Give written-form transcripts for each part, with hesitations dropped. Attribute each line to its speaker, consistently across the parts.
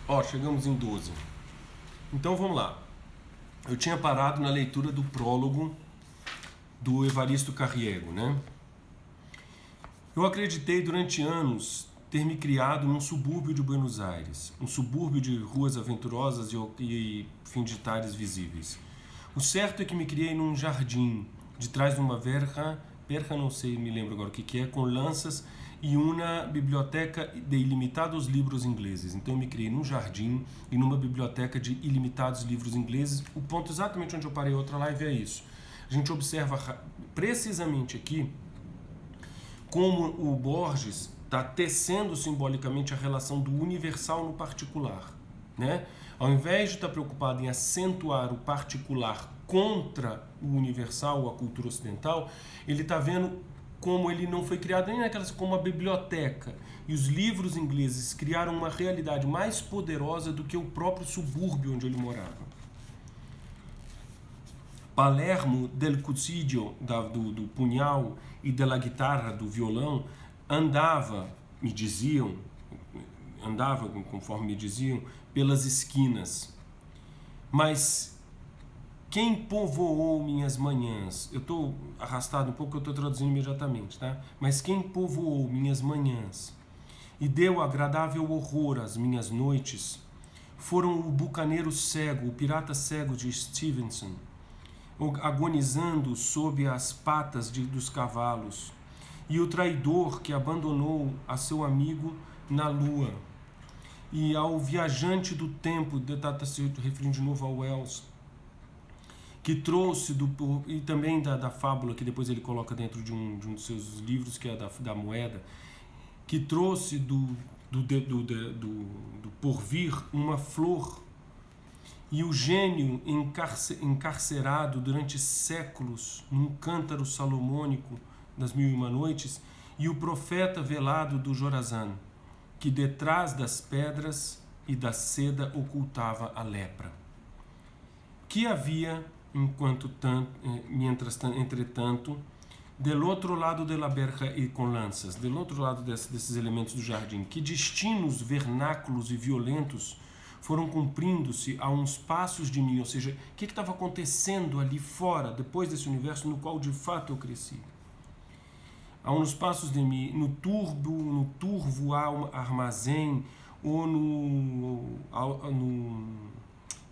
Speaker 1: Ó, chegamos em 12. Então vamos lá. Eu tinha parado na leitura do prólogo do Evaristo Carriego, né? Eu acreditei durante anos ter me criado num subúrbio de Buenos Aires, um subúrbio de ruas aventurosas e fins de tardes visíveis. O certo é que me criei num jardim, de trás de uma verja não sei, me lembro agora o que é, com lanças e uma biblioteca de ilimitados livros ingleses. Então eu me criei num jardim e numa biblioteca de ilimitados livros ingleses. O ponto exatamente onde eu parei outra live é isso. A gente observa precisamente aqui como o Borges está tecendo simbolicamente a relação do universal no particular, né? Ao invés de estar preocupado em acentuar o particular contra o universal, a cultura ocidental, ele está vendo como ele não foi criado nem naquelas como a biblioteca. E os livros ingleses criaram uma realidade mais poderosa do que o próprio subúrbio onde ele morava. Palermo del cuchillo, do punhal, e della guitarra, do violão, andava, conforme me diziam, pelas esquinas. Mas quem povoou minhas manhãs? Eu estou arrastado um pouco, eu estou traduzindo imediatamente, tá? Mas quem povoou minhas manhãs e deu agradável horror às minhas noites foram o bucaneiro cego, o pirata cego de Stevenson, agonizando sob as patas dos cavalos, e o traidor que abandonou a seu amigo na lua, e ao viajante do tempo, está se referindo de novo ao Wells, que trouxe e também da fábula que depois ele coloca dentro de um dos seus livros, que é da moeda, que trouxe do porvir uma flor, e o gênio encarcerado durante séculos num cântaro salomônico das Mil e Uma Noites, e o profeta velado do Jorazan, que detrás das pedras e da seda ocultava a lepra. Que havia, entretanto, del outro lado de la verja e com lanças, del outro lado desses elementos do jardim, que destinos vernáculos e violentos foram cumprindo-se a uns passos de mim, ou seja, o que estava acontecendo ali fora, depois desse universo no qual de fato eu cresci. A uns passos de mim, no turvo armazém, ou no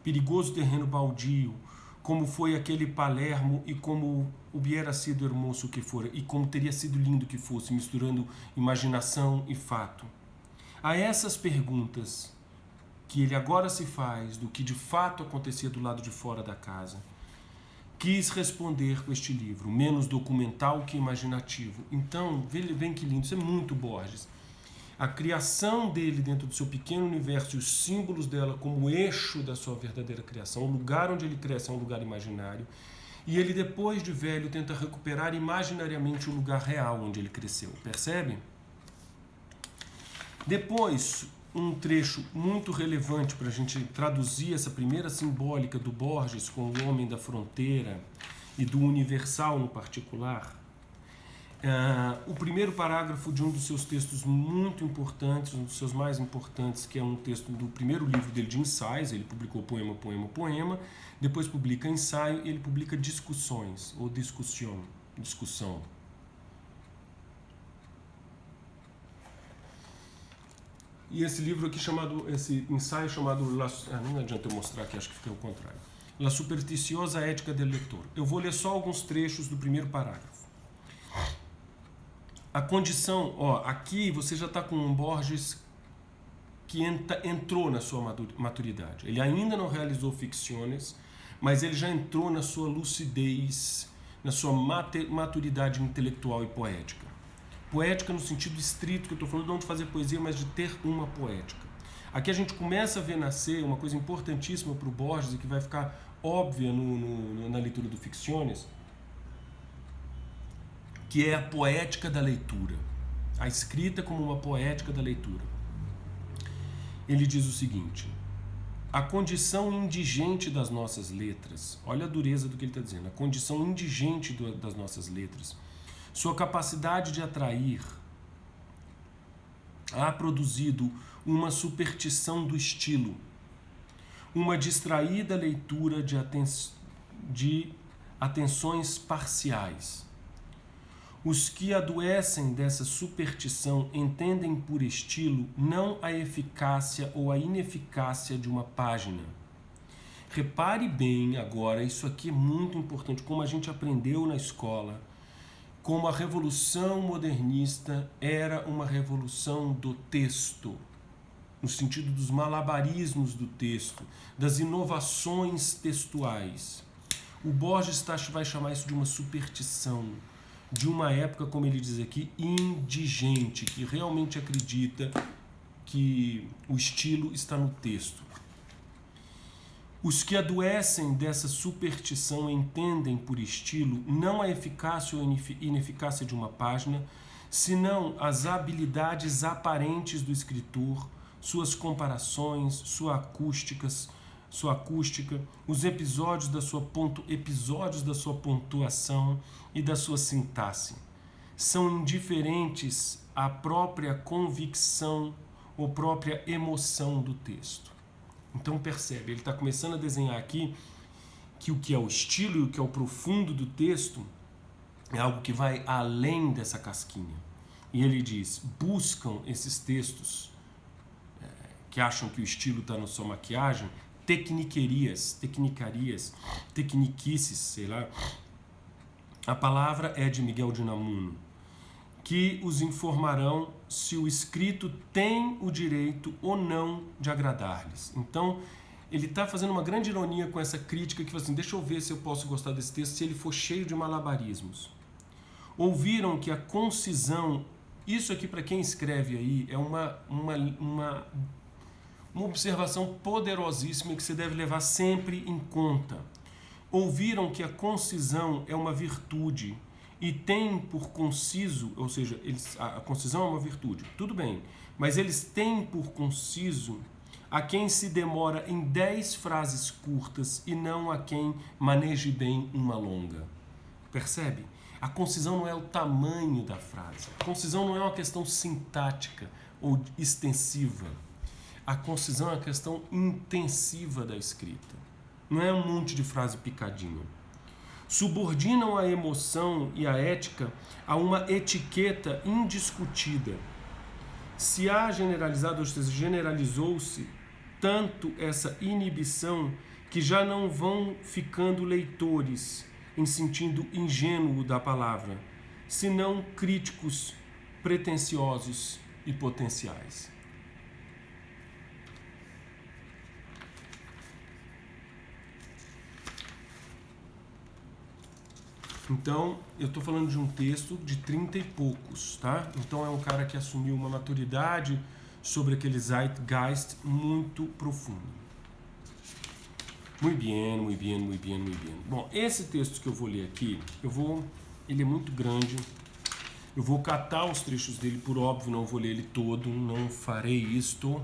Speaker 1: perigoso terreno baldio, como foi aquele Palermo e como hubiera sido hermoso que fora, e como teria sido lindo que fosse, misturando imaginação e fato. A essas perguntas que ele agora se faz do que de fato acontecia do lado de fora da casa, quis responder com este livro, menos documental que imaginativo. Então, veja bem que lindo, isso é muito Borges. A criação dele dentro do seu pequeno universo e os símbolos dela como eixo da sua verdadeira criação, o lugar onde ele cresce é um lugar imaginário, e ele depois de velho tenta recuperar imaginariamente o lugar real onde ele cresceu, percebe? Depois, um trecho muito relevante para a gente traduzir essa primeira simbólica do Borges com o homem da fronteira e do universal no particular. O primeiro parágrafo de um dos seus textos muito importantes, um dos seus mais importantes, que é um texto do primeiro livro dele de ensaios. Ele publicou Poema, depois publica Ensaio e ele publica Discussões, ou Discussão. E esse livro aqui esse ensaio chamado, não adianta eu mostrar aqui, acho que fica ao contrário. La supersticiosa ética del lector. Eu vou ler só alguns trechos do primeiro parágrafo. A condição, aqui você já está com um Borges que entrou na sua maturidade. Ele ainda não realizou ficções, mas ele já entrou na sua lucidez, na sua maturidade intelectual e poética. Poética no sentido estrito, que eu estou falando não de fazer poesia, mas de ter uma poética. Aqui a gente começa a ver nascer uma coisa importantíssima para o Borges e que vai ficar óbvia na leitura do Ficções, que é a poética da leitura. A escrita como uma poética da leitura. Ele diz o seguinte: a condição indigente das nossas letras, olha a dureza do que ele está dizendo, a condição indigente das nossas letras, sua capacidade de atrair, ha produzido uma superstição do estilo, uma distraída leitura de atenções parciais. Os que adoecem dessa superstição entendem por estilo não a eficácia ou a ineficácia de uma página. Repare bem agora, isso aqui é muito importante, como a gente aprendeu na escola, como a revolução modernista era uma revolução do texto, no sentido dos malabarismos do texto, das inovações textuais. O Borges vai chamar isso de uma superstição, de uma época, como ele diz aqui, indigente, que realmente acredita que o estilo está no texto. Os que adoecem dessa superstição entendem por estilo não a eficácia ou ineficácia de uma página, senão as habilidades aparentes do escritor, suas comparações, sua acústica, os episódios da sua pontuação e da sua sintaxe. São indiferentes à própria convicção ou própria emoção do texto. Então percebe, ele está começando a desenhar aqui que o que é o estilo e o que é o profundo do texto é algo que vai além dessa casquinha. E ele diz, buscam esses textos que acham que o estilo está na sua maquiagem, tecniquerices, sei lá. A palavra é de Miguel de Unamuno, que os informarão se o escrito tem o direito ou não de agradar-lhes. Então, ele está fazendo uma grande ironia com essa crítica que fala assim, deixa eu ver se eu posso gostar desse texto se ele for cheio de malabarismos. Ouviram que a concisão, isso aqui para quem escreve aí, é uma observação poderosíssima que você deve levar sempre em conta. Ouviram que a concisão é uma virtude e tem por conciso, ou seja, a concisão é uma virtude, tudo bem, mas eles têm por conciso a quem se demora em 10 frases curtas e não a quem maneje bem uma longa. Percebe? A concisão não é o tamanho da frase, a concisão não é uma questão sintática ou extensiva, a concisão é uma questão intensiva da escrita, não é um monte de frase picadinha. Subordinam a emoção e a ética a uma etiqueta indiscutida. Se há generalizado, ou seja, generalizou-se tanto essa inibição que já não vão ficando leitores em sentido ingênuo da palavra, senão críticos pretensiosos e potenciais. Então, eu estou falando de um texto de 30 e poucos, tá? Então é um cara que assumiu uma maturidade sobre aquele zeitgeist muito profundo. Muito bem. Bom, esse texto que eu vou ler aqui, ele é muito grande, eu vou catar os trechos dele, por óbvio, não vou ler ele todo, não farei isto,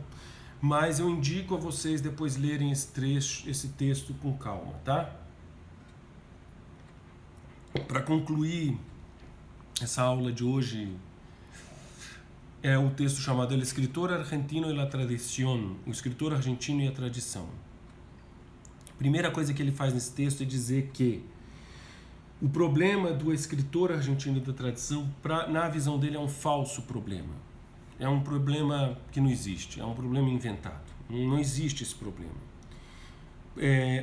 Speaker 1: mas eu indico a vocês depois lerem esse texto com calma, tá? Para concluir essa aula de hoje, é o texto chamado El escritor argentino y la tradición, o escritor argentino e a tradição. A primeira coisa que ele faz nesse texto é dizer que o problema do escritor argentino e da tradição, na visão dele, é um falso problema. É um problema que não existe, é um problema inventado. Não existe esse problema.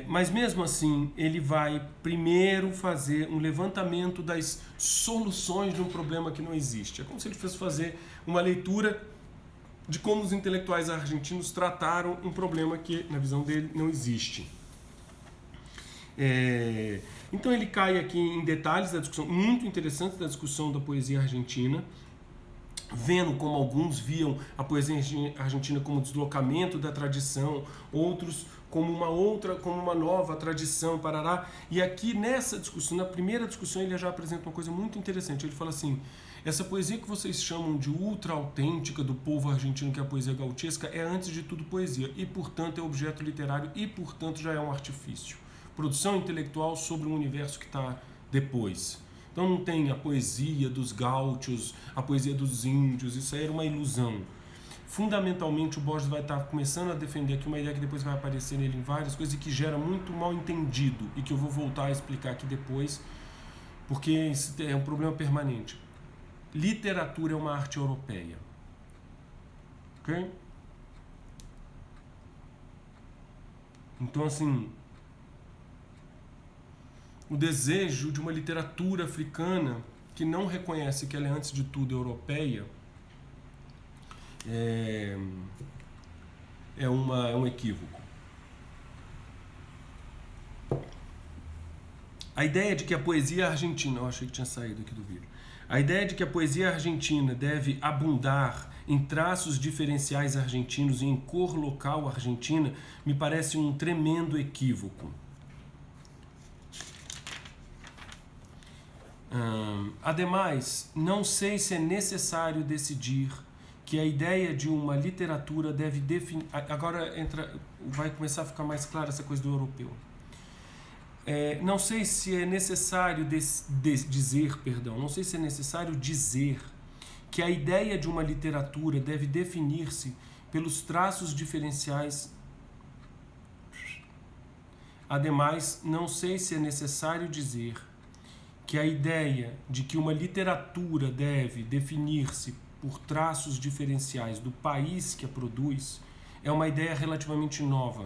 Speaker 1: Mas mesmo assim, ele vai primeiro fazer um levantamento das soluções de um problema que não existe. É como se ele fosse fazer uma leitura de como os intelectuais argentinos trataram um problema que, na visão dele, não existe. Então ele cai aqui em detalhes da discussão, muito interessante da discussão da poesia argentina, vendo como alguns viam a poesia argentina como deslocamento da tradição, outros como uma nova tradição, parará. E aqui nessa discussão, na primeira discussão, ele já apresenta uma coisa muito interessante. Ele fala assim, essa poesia que vocês chamam de ultra-autêntica do povo argentino, que é a poesia gauchesca, é antes de tudo poesia, e portanto é objeto literário, e portanto já é um artifício. Produção intelectual sobre um universo que está depois. Então não tem a poesia dos gaúchos, a poesia dos índios, isso aí era uma ilusão. Fundamentalmente, o Borges vai estar começando a defender aqui uma ideia que depois vai aparecer nele em várias coisas e que gera muito mal entendido e que eu vou voltar a explicar aqui depois, porque isso é um problema permanente. Literatura é uma arte europeia. Ok? Então, assim, o desejo de uma literatura africana que não reconhece que ela é, antes de tudo, europeia é um equívoco. A ideia de que a poesia argentina... Eu achei que tinha saído aqui do vídeo. A ideia de que a poesia argentina deve abundar em traços diferenciais argentinos e em cor local argentina me parece um tremendo equívoco. Ademais, não sei se é necessário decidir que a ideia de uma literatura deve definir... Agora vai começar a ficar mais clara essa coisa do europeu. Não sei se é necessário não sei se é necessário dizer que a ideia de uma literatura deve definir-se pelos traços diferenciais. Ademais, não sei se é necessário dizer que a ideia de que uma literatura deve definir-se por traços diferenciais do país que a produz é uma ideia relativamente nova.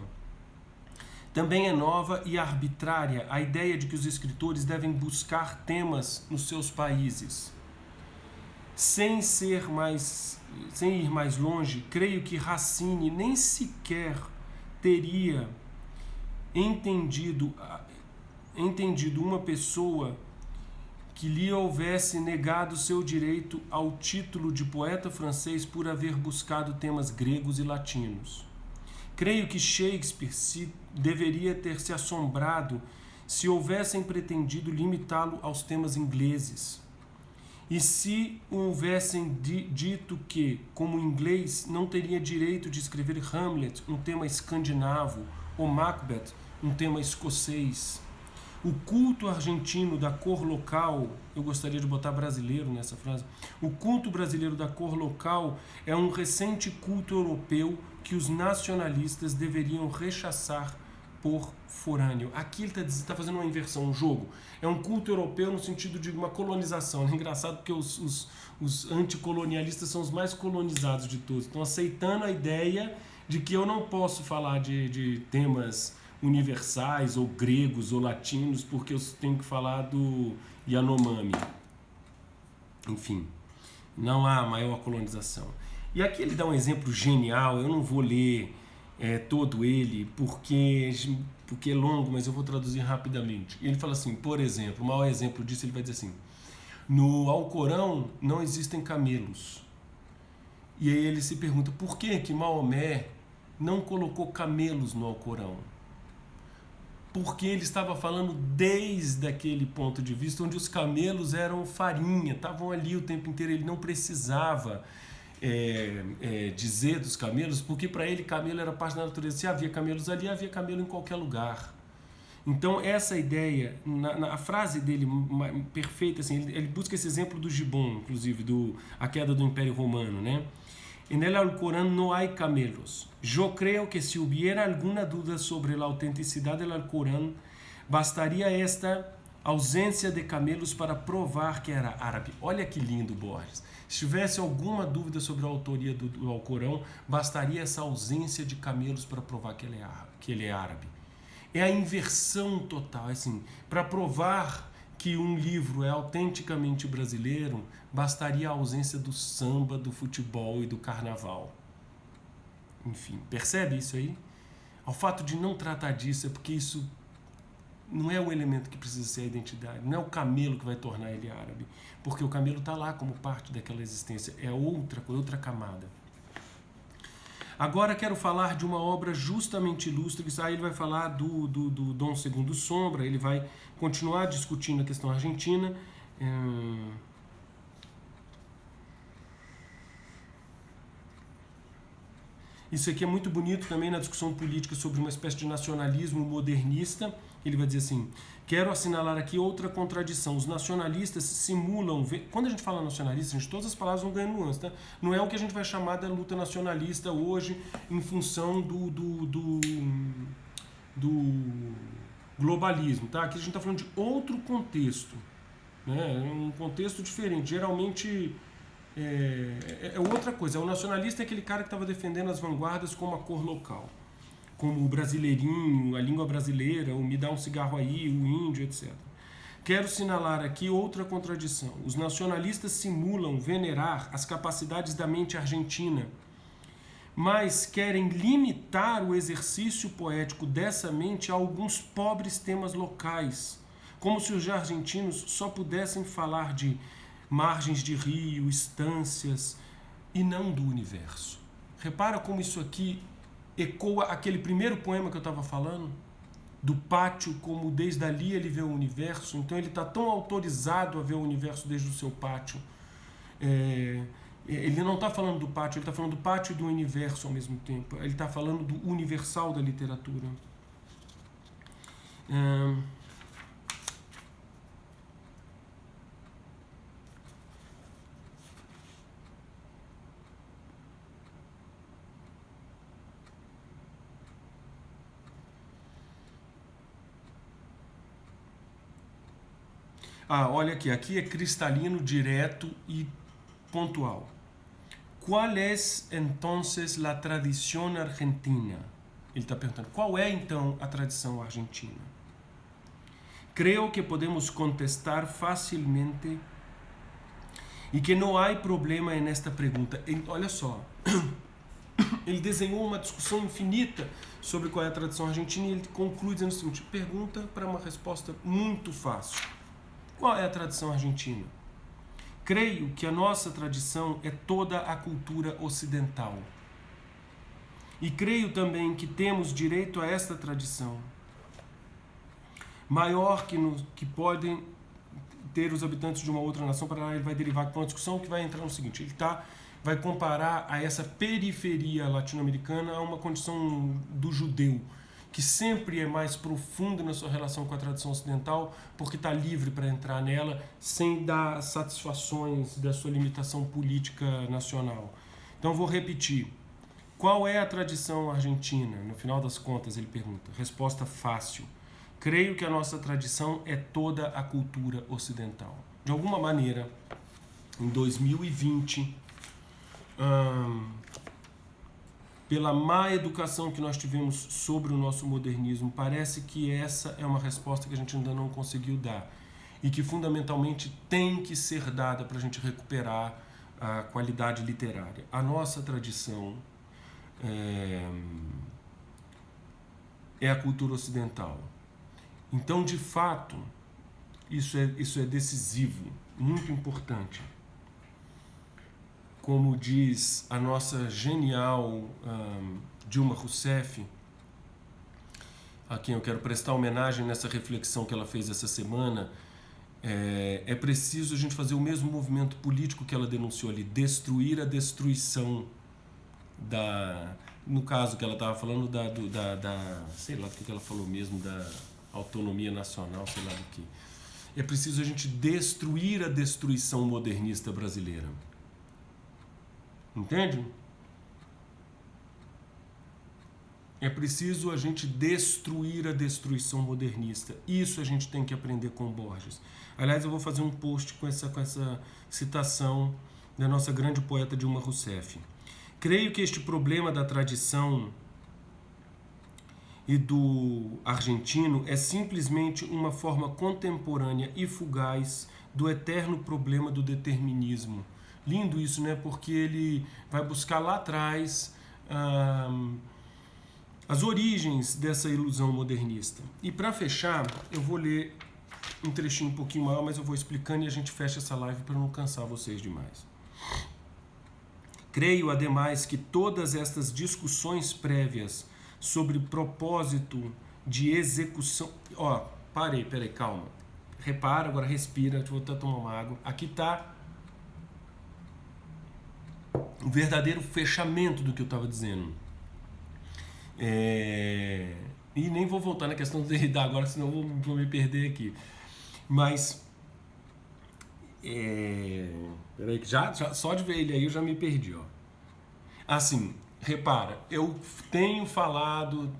Speaker 1: Também é nova e arbitrária a ideia de que os escritores devem buscar temas nos seus países. Sem ir mais longe, creio que Racine nem sequer teria entendido uma pessoa que lhe houvesse negado seu direito ao título de poeta francês por haver buscado temas gregos e latinos. Creio que Shakespeare deveria ter se assombrado se houvessem pretendido limitá-lo aos temas ingleses. E se houvessem dito que, como inglês, não teria direito de escrever Hamlet, um tema escandinavo, ou Macbeth, um tema escocês. O culto argentino da cor local, eu gostaria de botar brasileiro nessa frase, o culto brasileiro da cor local é um recente culto europeu que os nacionalistas deveriam rechaçar por forâneo. Aqui ele está fazendo uma inversão, um jogo. É um culto europeu no sentido de uma colonização. É engraçado porque os anticolonialistas são os mais colonizados de todos. Estão aceitando a ideia de que eu não posso falar de temas universais, ou gregos, ou latinos, porque eu tenho que falar do Yanomami. Enfim, não há maior colonização. E aqui ele dá um exemplo genial, eu não vou ler todo ele, porque é longo, mas eu vou traduzir rapidamente. Ele fala assim, por exemplo, o maior exemplo disso, ele vai dizer assim, no Alcorão não existem camelos. E aí ele se pergunta, por que Maomé não colocou camelos no Alcorão? Porque ele estava falando desde aquele ponto de vista onde os camelos eram farinha, estavam ali o tempo inteiro, ele não precisava dizer dos camelos, porque para ele camelo era parte da natureza. Se havia camelos ali, havia camelo em qualquer lugar. Então essa ideia, a frase dele perfeita, assim, ele busca esse exemplo do Gibbon, inclusive, a queda do Império Romano, né? En el Alcorán no hay camelos. Yo creo que si hubiera alguna duda sobre la autenticidad del Alcorán, bastaría esta ausência de camelos para provar que era árabe. Olha que lindo, Borges. Se tivesse alguma dúvida sobre a autoria do Alcorão, bastaria essa ausência de camelos para provar que ele é árabe. É a inversão total. Assim, para provar que um livro é autenticamente brasileiro, bastaria a ausência do samba, do futebol e do carnaval. Enfim, percebe isso aí? Ao fato de não tratar disso é porque isso não é o elemento que precisa ser a identidade, não é o camelo que vai tornar ele árabe, porque o camelo está lá como parte daquela existência, é outra camada. Agora quero falar de uma obra justamente ilustre, que aí ele vai falar do Dom Segundo Sombra, ele vai continuar discutindo a questão argentina. Isso aqui é muito bonito também na discussão política sobre uma espécie de nacionalismo modernista. Ele vai dizer assim: quero assinalar aqui outra contradição. Os nacionalistas simulam... Quando a gente fala nacionalista, todas as palavras vão ganhando nuance, tá? Não é o que a gente vai chamar da luta nacionalista hoje em função do globalismo, tá? Aqui a gente está falando de outro contexto, né? Um contexto diferente. Geralmente é outra coisa. O nacionalista é aquele cara que estava defendendo as vanguardas como a cor local, como o brasileirinho, a língua brasileira, o me dá um cigarro aí, o índio, etc. Quero sinalar aqui outra contradição. Os nacionalistas simulam venerar as capacidades da mente argentina, mas querem limitar o exercício poético dessa mente a alguns pobres temas locais, como se os argentinos só pudessem falar de margens de rio, estâncias, e não do universo. Repara como isso aqui ecoa aquele primeiro poema que eu estava falando, do pátio, como desde ali ele vê o universo. Então ele está tão autorizado a ver o universo desde o seu pátio. Ele não está falando do pátio, ele está falando do pátio e do universo ao mesmo tempo. Ele está falando do universal da literatura. Olha aqui é cristalino, direto e pontual. ¿Cuál es entonces la tradición argentina? Ele está perguntando, qual é então a tradição argentina? Creo que podemos contestar facilmente e que não há problema nesta pergunta. Olha só, ele desenhou uma discussão infinita sobre qual é a tradição argentina e ele conclui dizendo o seguinte: pergunta para uma resposta muito fácil. Qual é a tradição argentina? Creio que a nossa tradição é toda a cultura ocidental. E creio também que temos direito a esta tradição, maior que podem ter os habitantes de uma outra nação. Para lá ele vai derivar com uma discussão que vai entrar no seguinte: ele vai comparar a essa periferia latino-americana a uma condição do judeu, que sempre é mais profundo na sua relação com a tradição ocidental, porque está livre para entrar nela sem dar satisfações da sua limitação política nacional. Então vou repetir. Qual é a tradição argentina? No final das contas, ele pergunta. Resposta fácil. Creio que a nossa tradição é toda a cultura ocidental. De alguma maneira, em 2020, pela má educação que nós tivemos sobre o nosso modernismo, parece que essa é uma resposta que a gente ainda não conseguiu dar e que fundamentalmente tem que ser dada para a gente recuperar a qualidade literária. A nossa tradição é a cultura ocidental. Então, de fato, isso é decisivo, muito importante. Como diz a nossa genial Dilma Rousseff, a quem eu quero prestar homenagem nessa reflexão que ela fez essa semana, é preciso a gente fazer o mesmo movimento político que ela denunciou ali, destruir a destruição no caso que ela estava falando sei lá do que ela falou mesmo, da autonomia nacional, sei lá do que. É preciso a gente destruir a destruição modernista brasileira. Entende? É preciso a gente destruir a destruição modernista. Isso a gente tem que aprender com Borges. Aliás, eu vou fazer um post com essa citação da nossa grande poeta Dilma Rousseff. Creio que este problema da tradição e do argentino é simplesmente uma forma contemporânea e fugaz do eterno problema do determinismo. Lindo isso, né? Porque ele vai buscar lá atrás as origens dessa ilusão modernista. E para fechar, eu vou ler um trechinho um pouquinho maior, mas eu vou explicando e a gente fecha essa live para não cansar vocês demais. Creio, ademais, que todas estas discussões prévias sobre propósito de execução... Peraí, calma. Repara, agora respira, deixa eu voltar a tomar uma água. Aqui está o verdadeiro fechamento do que eu estava dizendo. E nem vou voltar na questão do Derrida agora, senão vou me perder aqui. Mas peraí, que já só de ver ele aí eu já me perdi, ó. Assim, repara, eu tenho falado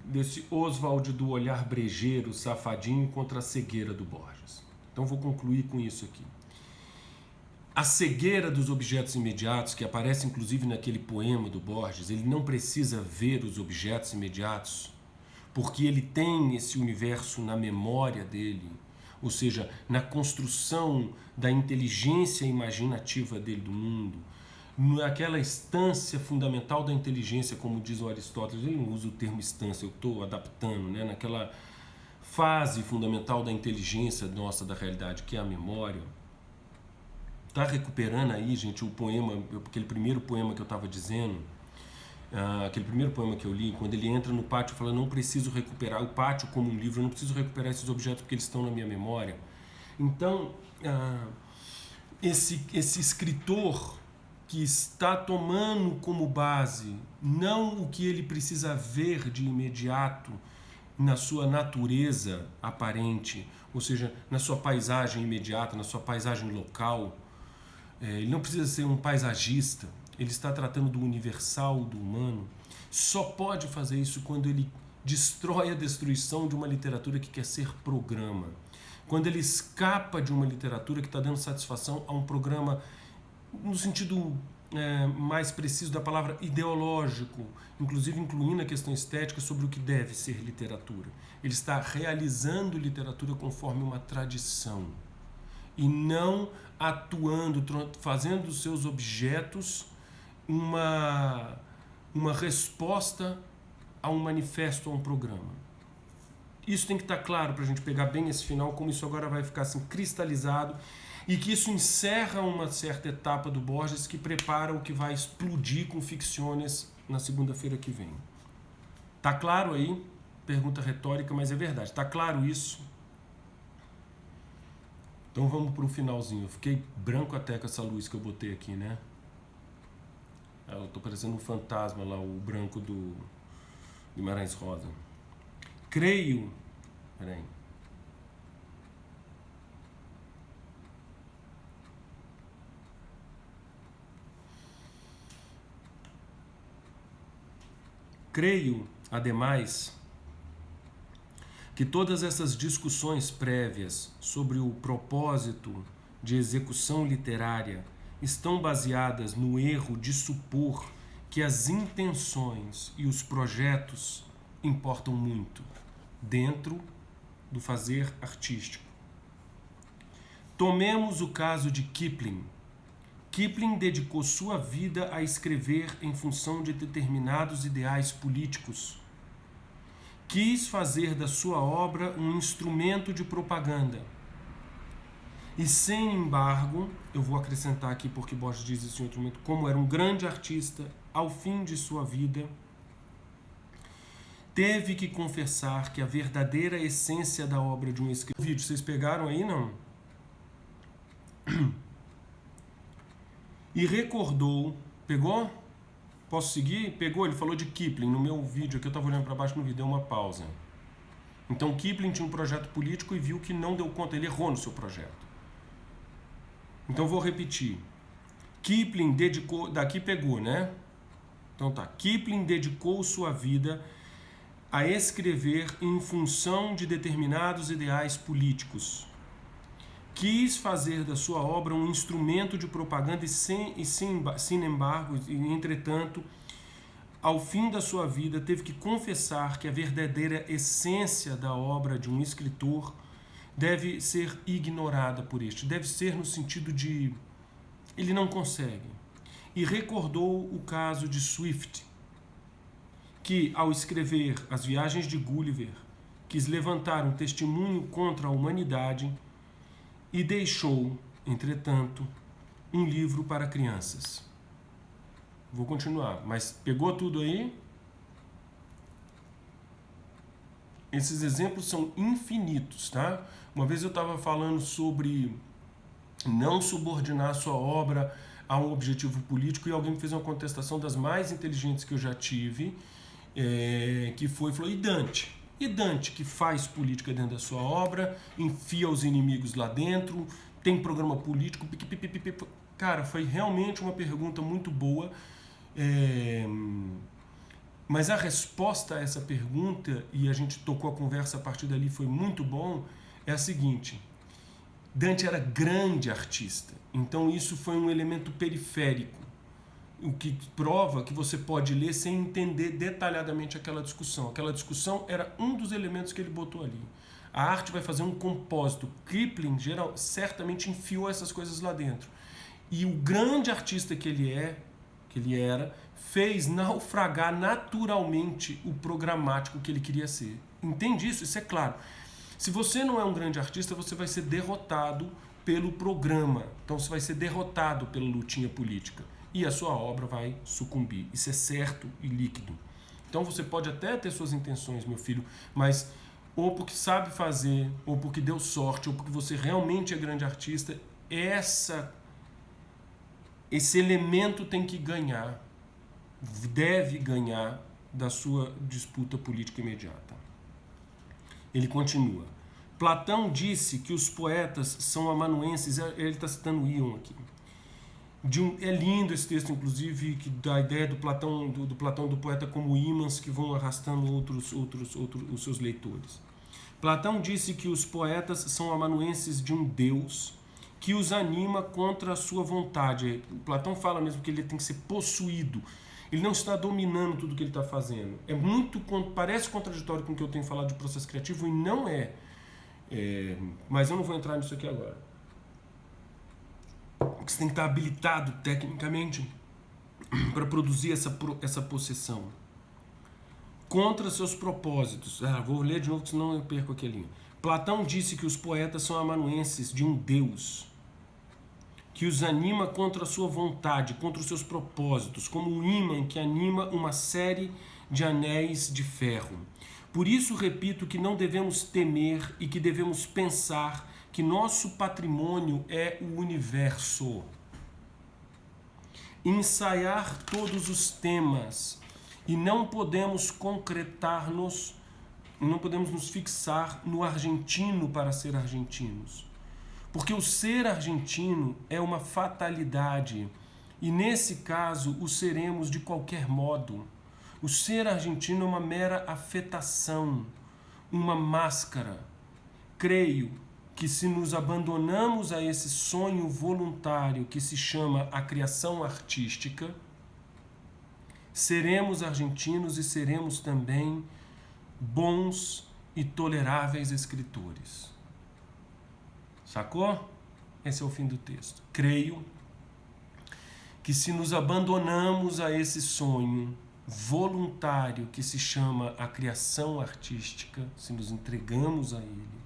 Speaker 1: desse Oswald do olhar brejeiro, safadinho, contra a cegueira do Borges. Então vou concluir com isso aqui. A cegueira dos objetos imediatos, que aparece inclusive naquele poema do Borges, ele não precisa ver os objetos imediatos, porque ele tem esse universo na memória dele, ou seja, na construção da inteligência imaginativa dele do mundo, naquela instância fundamental da inteligência, como diz o Aristóteles. Ele não usa o termo instância, eu estou adaptando, né? Naquela fase fundamental da inteligência nossa, da realidade, que é a memória. Está recuperando aí, gente, o poema, aquele primeiro poema que eu estava dizendo, aquele primeiro poema que eu li, quando ele entra no pátio e fala, não preciso recuperar o pátio como um livro, eu não preciso recuperar esses objetos porque eles estão na minha memória. Então, esse escritor que está tomando como base não o que ele precisa ver de imediato na sua natureza aparente, ou seja, na sua paisagem imediata, na sua paisagem local. Ele não precisa ser um paisagista, ele está tratando do universal, do humano. Só pode fazer isso quando ele destrói a destruição de uma literatura que quer ser programa. Quando ele escapa de uma literatura que está dando satisfação a um programa, no sentido mais preciso da palavra, ideológico, inclusive incluindo a questão estética sobre o que deve ser literatura. Ele está realizando literatura conforme uma tradição e não atuando, fazendo dos seus objetos uma resposta a um manifesto, a um programa. Isso tem que estar claro para a gente pegar bem esse final, como isso agora vai ficar assim cristalizado, e que isso encerra uma certa etapa do Borges que prepara o que vai explodir com ficções na segunda-feira que vem. Tá claro aí? Pergunta retórica, mas é verdade. Tá claro isso? Então vamos para o finalzinho. Eu fiquei branco até com essa luz que eu botei aqui, né? Eu tô parecendo um fantasma lá, o branco do Guimarães Rosa. Creio... Peraí. Creio, ademais, que todas essas discussões prévias sobre o propósito de execução literária estão baseadas no erro de supor que as intenções e os projetos importam muito dentro do fazer artístico. Tomemos o caso de Kipling. Kipling dedicou sua vida a escrever em função de determinados ideais políticos. Quis fazer da sua obra um instrumento de propaganda. E, sem embargo, eu vou acrescentar aqui, porque Borges diz isso em outro momento, como era um grande artista, ao fim de sua vida, teve que confessar que a verdadeira essência da obra de um escritor... Vídeo, vocês pegaram aí, não? E recordou... Pegou? Posso seguir? Pegou? Ele falou de Kipling no meu vídeo, aqui eu estava olhando para baixo no vídeo, deu uma pausa. Então Kipling tinha um projeto político e viu que não deu conta, ele errou no seu projeto. Então vou repetir. Kipling dedicou... Daqui pegou, né? Então tá. Kipling dedicou sua vida a escrever em função de determinados ideais políticos. Quis fazer da sua obra um instrumento de propaganda sem embargo, entretanto, ao fim da sua vida, teve que confessar que a verdadeira essência da obra de um escritor deve ser ignorada por este. Deve ser no sentido de... ele não consegue. E recordou o caso de Swift, que, ao escrever As Viagens de Gulliver, quis levantar um testemunho contra a humanidade e deixou, entretanto, um livro para crianças. Vou continuar, mas pegou tudo aí? Esses exemplos são infinitos, tá? Uma vez eu estava falando sobre não subordinar sua obra a um objetivo político e alguém me fez uma contestação das mais inteligentes que eu já tive que falou, e Dante? E Dante, que faz política dentro da sua obra, enfia os inimigos lá dentro, tem programa político, cara, foi realmente uma pergunta muito boa, mas a resposta a essa pergunta, e a gente tocou a conversa a partir dali, foi muito bom, é a seguinte: Dante era grande artista, então isso foi um elemento periférico, o que prova que você pode ler sem entender detalhadamente aquela discussão. Aquela discussão era um dos elementos que ele botou ali. A arte vai fazer um compósito. Kipling certamente enfiou essas coisas lá dentro. E o grande artista que ele era, fez naufragar naturalmente o programático que ele queria ser. Entende isso? Isso é claro. Se você não é um grande artista, você vai ser derrotado pelo programa. Então você vai ser derrotado pela lutinha política. E a sua obra vai sucumbir. Isso é certo e líquido. Então você pode até ter suas intenções, meu filho, mas ou porque sabe fazer, ou porque deu sorte, ou porque você realmente é grande artista, esse elemento tem que ganhar, deve ganhar da sua disputa política imediata. Ele continua. Platão disse que os poetas são amanuenses, ele está citando Ion aqui. É lindo esse texto, inclusive, que dá a ideia do Platão do poeta como ímãs que vão arrastando os seus leitores. Platão disse que os poetas são amanuenses de um Deus que os anima contra a sua vontade. Platão fala mesmo que ele tem que ser possuído. Ele não está dominando tudo que ele está fazendo. Parece contraditório com o que eu tenho falado de processo criativo, e não é. Mas eu não vou entrar nisso aqui agora. Você tem que estar habilitado tecnicamente para produzir essa possessão contra seus propósitos. Vou ler de novo, senão eu perco aqui a linha. Platão disse que os poetas são amanuenses de um Deus que os anima contra a sua vontade, contra os seus propósitos, como um ímã que anima uma série de anéis de ferro. Por isso, repito que não devemos temer e que devemos pensar que nosso patrimônio é o universo. Ensaiar todos os temas, e não podemos concretar-nos, não podemos nos fixar no argentino para ser argentinos. Porque o ser argentino é uma fatalidade, e nesse caso o seremos de qualquer modo. O ser argentino é uma mera afetação, uma máscara. Creio que se nos abandonamos a esse sonho voluntário que se chama a criação artística, seremos argentinos e seremos também bons e toleráveis escritores. Sacou? Esse é o fim do texto. Creio que se nos abandonamos a esse sonho voluntário que se chama a criação artística, se nos entregamos a ele,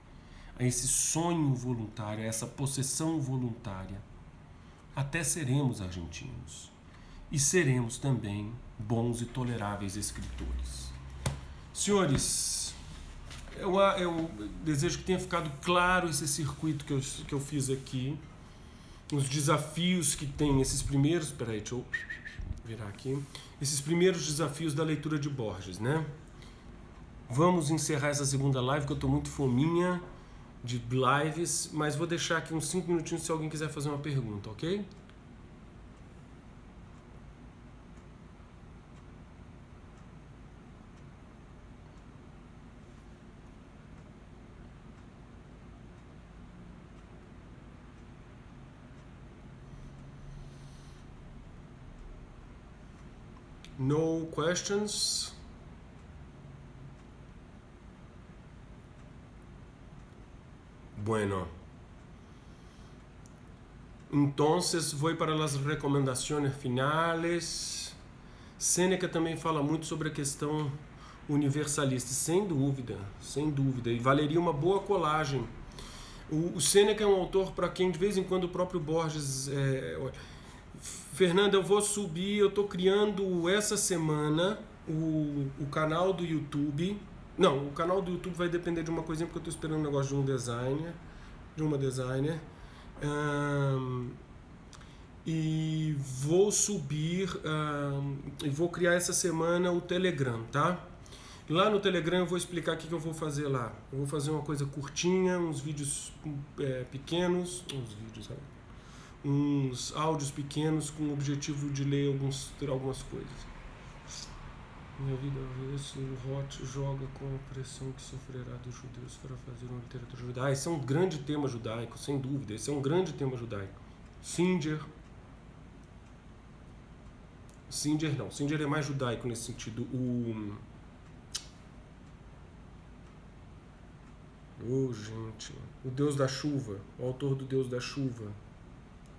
Speaker 1: a esse sonho voluntário, a essa possessão voluntária, até seremos argentinos. E seremos também bons e toleráveis escritores. Senhores, eu desejo que tenha ficado claro esse circuito que eu fiz aqui, os desafios que tem esses primeiros... Peraí, deixa eu virar aqui. Esses primeiros desafios da leitura de Borges, né? Vamos encerrar essa segunda live, que eu estou muito fominha de lives, mas vou deixar aqui uns 5 minutinhos se alguém quiser fazer uma pergunta, ok? No questions? Bueno. Entonces voy para las recomendaciones finales. Sêneca também fala muito sobre a questão universalista, sem dúvida, e valeria uma boa colagem. O Sêneca é um autor para quem de vez em quando o próprio Borges... Fernanda, eu vou subir, eu estou criando essa semana o canal do YouTube. Não, o canal do YouTube vai depender de uma coisinha, porque eu estou esperando um negócio de uma designer. E vou subir e vou criar essa semana o Telegram, tá? Lá no Telegram eu vou explicar o que eu vou fazer lá. Eu vou fazer uma coisa curtinha, uns vídeos pequenos, uns áudios pequenos com o objetivo de ler algumas coisas. Minha vida, se o Roth joga com a pressão que sofrerá dos judeus para fazer uma literatura judaica. Esse é um grande tema judaico, sem dúvida. Esse é um grande tema judaico. Singer não. Singer é mais judaico nesse sentido. Gente. O Deus da Chuva. O autor do Deus da Chuva.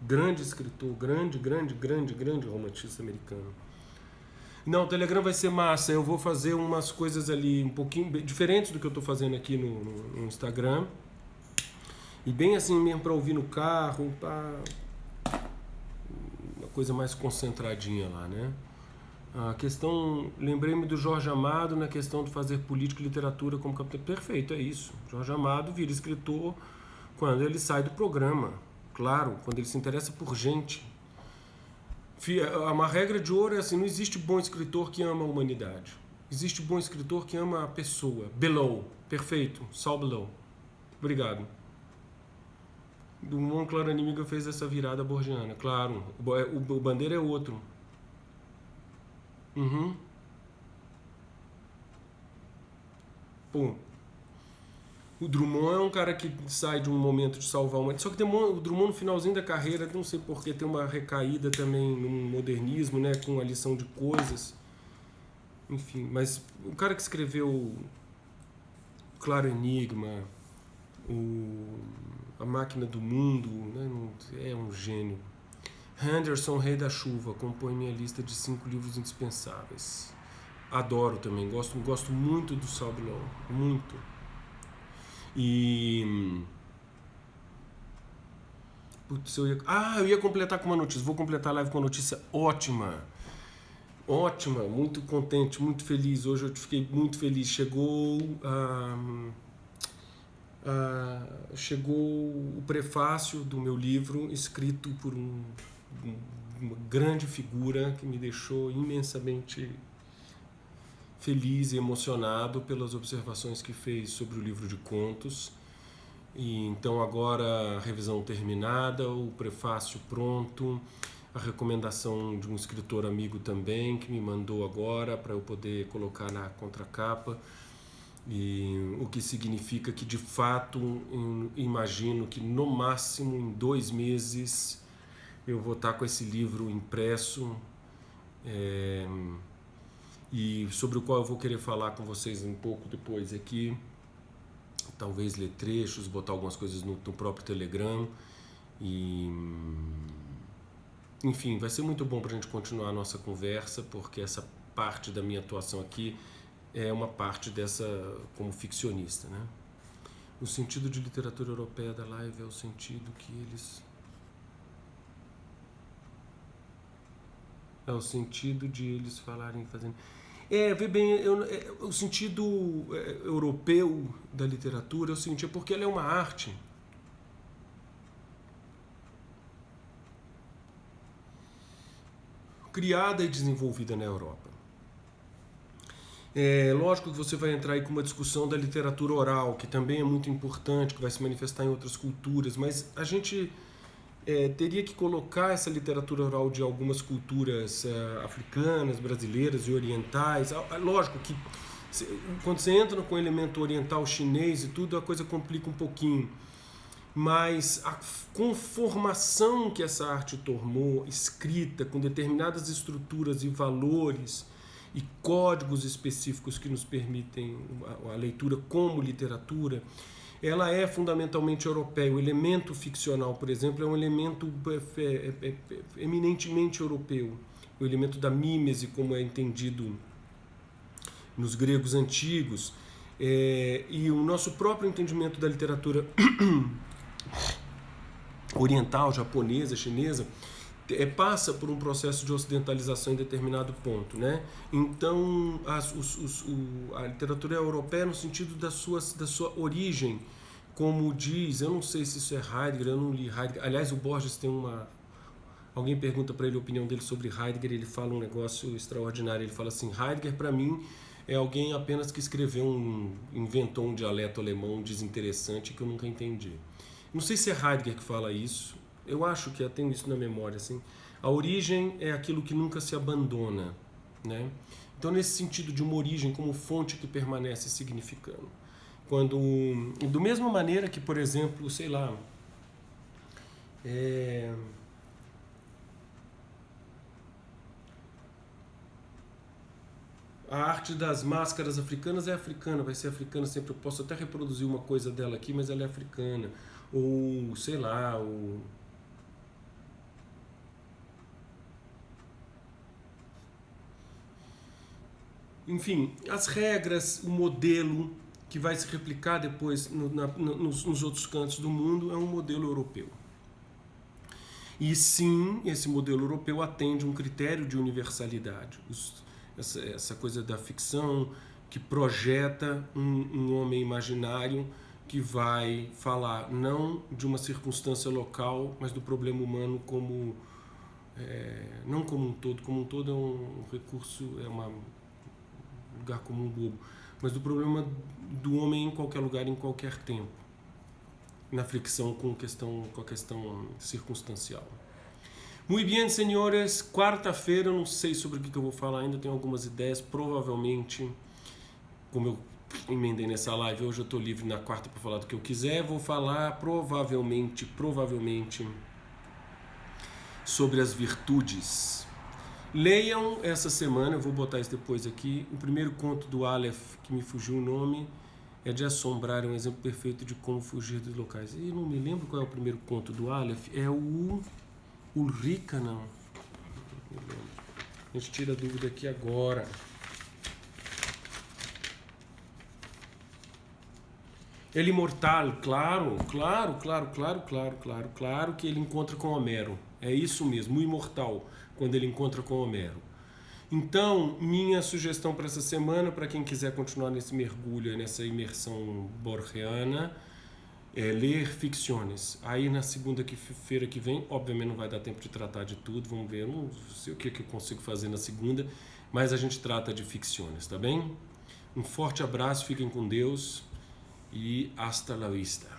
Speaker 1: Grande escritor. Grande romantista americano. Não, o Telegram vai ser massa. Eu vou fazer umas coisas ali um pouquinho diferentes do que eu estou fazendo aqui no Instagram. E bem assim mesmo para ouvir no carro, uma coisa mais concentradinha lá, né? A questão, lembrei-me do Jorge Amado na questão de fazer política e literatura como capitão. Perfeito, é isso. Jorge Amado vira escritor quando ele sai do programa. Claro, quando ele se interessa por gente. Uma regra de ouro é assim, não existe bom escritor que ama a humanidade. Existe bom escritor que ama a pessoa. Below. Perfeito. Saul Below. Obrigado. O Claro Inimigo fez essa virada borgiana. Claro. O Bandeira é outro. Pô. O Drummond é um cara que sai de um momento de salvar uma... Só que o Drummond no finalzinho da carreira, não sei porquê, tem uma recaída também no modernismo, né? Com a lição de coisas. Enfim, mas o cara que escreveu Claro Enigma, A Máquina do Mundo, né? É um gênio. Henderson, Rei da Chuva, compõe minha lista de 5 livros indispensáveis. Adoro também, gosto muito do Saul Bellow, muito. E... Putz, eu ia completar com uma notícia. Vou completar a live com uma notícia ótima. Ótima, muito contente, muito feliz. Hoje eu fiquei muito feliz. Chegou o prefácio do meu livro, escrito por uma grande figura que me deixou imensamente feliz e emocionado pelas observações que fez sobre o livro de contos. E então agora a revisão terminada, o prefácio pronto, a recomendação de um escritor amigo também que me mandou agora para eu poder colocar na contracapa, e o que significa que de fato imagino que no máximo em 2 meses eu vou estar com esse livro impresso, e sobre o qual eu vou querer falar com vocês um pouco depois aqui, talvez ler trechos, botar algumas coisas no próprio Telegram, e enfim, vai ser muito bom para a gente continuar a nossa conversa, porque essa parte da minha atuação aqui é uma parte dessa como ficcionista, né? O sentido de literatura europeia da live é o sentido que eles... É o sentido de eles falarem e fazendo... vê bem, o sentido europeu da literatura, eu senti, porque ela é uma arte. Criada e desenvolvida na Europa. Lógico que você vai entrar aí com uma discussão da literatura oral, que também é muito importante, que vai se manifestar em outras culturas, mas a gente teria que colocar essa literatura oral de algumas culturas africanas, brasileiras e orientais. Lógico que quando você entra com o elemento oriental chinês e tudo, a coisa complica um pouquinho. Mas a conformação que essa arte tomou, escrita, com determinadas estruturas e valores e códigos específicos que nos permitem a leitura como literatura, ela é fundamentalmente europeia. O elemento ficcional, por exemplo, é um elemento eminentemente europeu. O elemento da mímese, como é entendido nos gregos antigos, e o nosso próprio entendimento da literatura oriental, japonesa, chinesa, passa por um processo de ocidentalização em determinado ponto, né? Então a literatura europeia, no sentido da sua origem, como diz, eu não sei se isso é Heidegger, eu não li Heidegger, aliás o Borges tem Alguém pergunta para ele a opinião dele sobre Heidegger, ele fala um negócio extraordinário. Ele fala assim: Heidegger, para mim, é alguém apenas que inventou um dialeto alemão desinteressante que eu nunca entendi. Não sei se é Heidegger que fala isso, eu acho que eu tenho isso na memória. Assim. A origem é aquilo que nunca se abandona, né? Então, nesse sentido de uma origem como fonte que permanece significando. Do mesma maneira que, por exemplo, sei lá, a arte das máscaras africanas é africana, vai ser africana sempre. Eu posso até reproduzir uma coisa dela aqui, mas ela é africana. Ou, sei lá, enfim, as regras, o modelo que vai se replicar depois nos outros cantos do mundo é um modelo europeu. E sim, esse modelo europeu atende um critério de universalidade. Essa coisa da ficção que projeta um homem imaginário que vai falar não de uma circunstância local, mas do problema humano como não como um todo é um recurso, é um lugar comum bobo, mas do problema do homem em qualquer lugar, em qualquer tempo, na fricção com a questão circunstancial. Muito bem, senhores, quarta-feira, não sei sobre o que eu vou falar ainda, tenho algumas ideias, provavelmente, como eu emendei nessa live, hoje eu estou livre na quarta para falar do que eu quiser, vou falar provavelmente, sobre as virtudes. Leiam essa semana, eu vou botar isso depois aqui, o primeiro conto do Aleph, que me fugiu o nome, é de assombrar, é um exemplo perfeito de como fugir dos locais. E não me lembro qual é o primeiro conto do Aleph, é o Ulrica, não. A gente tira a dúvida aqui agora. Ele imortal, claro que ele encontra com Homero. É isso mesmo, o imortal, quando ele encontra com Homero. Então, minha sugestão para essa semana, para quem quiser continuar nesse mergulho, nessa imersão borgiana, é ler ficções. Aí na segunda-feira que vem, obviamente não vai dar tempo de tratar de tudo, vamos ver, não sei o que eu consigo fazer na segunda, mas a gente trata de ficções, tá bem? Um forte abraço, fiquem com Deus e hasta la vista.